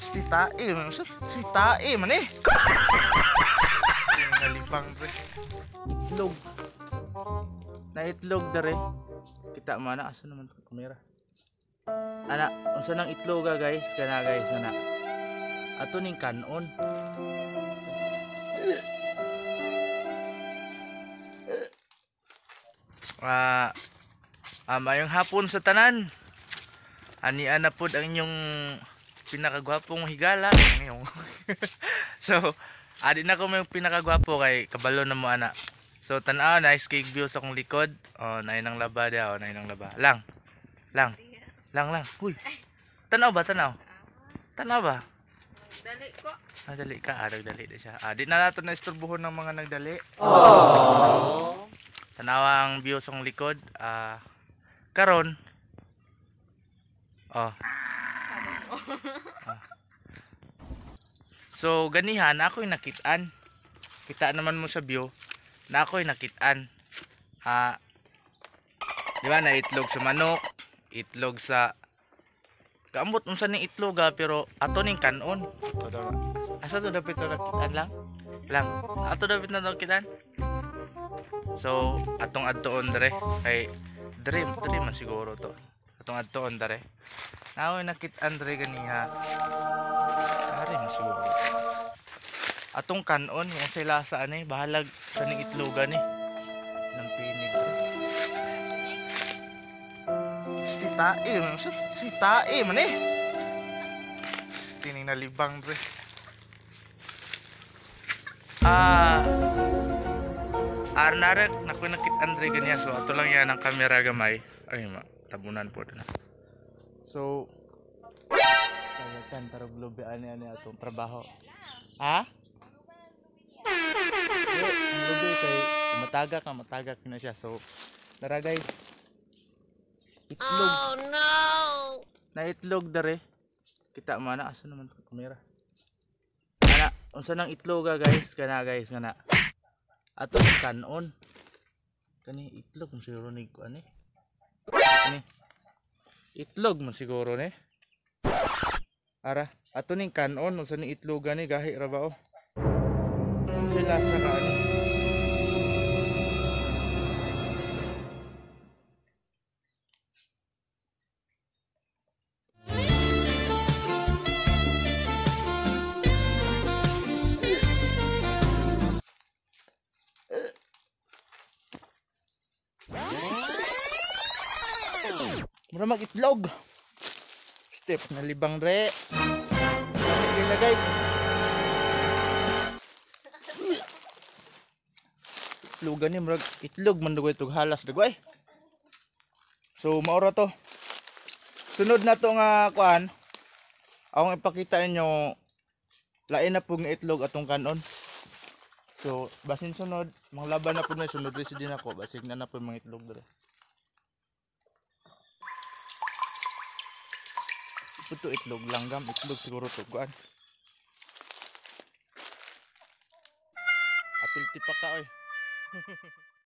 Si tae, si tae man eh. Nalipang pre. Itlog. Na itlog dere. Kita mana asa naman kamera. Ana, unsa nang itlog guys? Kana guys, kana. Ato ning kanon. Mayong hapon sa tanan. Anian na pod ang inyong pinakagwapong higala ngayong. So, adi na ko may pinakagwapo kay kabalo na mo ana. So, tan-aw nice cake view sa akong likod. Oh, nay nang laba dia, oh, nay nang laba. Lang. Uy. Tanaw ba, tanaw? Tanaw ba? Dali ko. Dali ka, nagdali na siya. Di na nato na isturbuhon ng mga nagdali. So, tanaw ang view sa akong likod. Karon. So ganihan ako'y nakitaan. Kita naman mo sa view na ako'y nakitaan. Di ba na itlog sa manok, itlog sa kaambot unsa ning itlog pero ato ning kanon. Asa to dapat na nakitaan lang. Ato dapat na nakitaan. So atong adtoon dere kay dere man siguro to. Atong adtoon dere. Naoy nakitaan dere ganiha. Ari mo siguro. Atong kanon yung sila sa ani bahalag sa ning itlogan ng pinig. Si tae man eh. Tining nalibang dre. Arnarek nakoy nakitaan dre ganiya so ato lang yan ang kamera gamay. Ay tabunan po na. So kagatan tarog lobe ani atong trabaho. Lobe kay matagak na siya. So tara guys. Itlog. Oh no. Na itlog dere. Kita mana asa naman kamera. Ana unsa nang itlog guys? Kana guys kana. Ato kanon. Kani itlog mo siguro ni ko ani. Kani. Itlog mo siguro ni. Ara, ato ning kanon unsa ning itlog ani gahi ra ba Sila sa kaano. Mura mag-itlog. Step na libang re. Sige na guys. Itlogan ni murag itlog man dugay tug halas dugay. So maura to. Sunod na to nga kuan. Akong ipakita inyo lain na pug nga itlog atong kanon. So basin sunod, manglaban na pud na sunod resi din ako basig na pud mga itlog dere. Ito itlog langgam, itlog siguro to kuan. Apil tipa ka oy.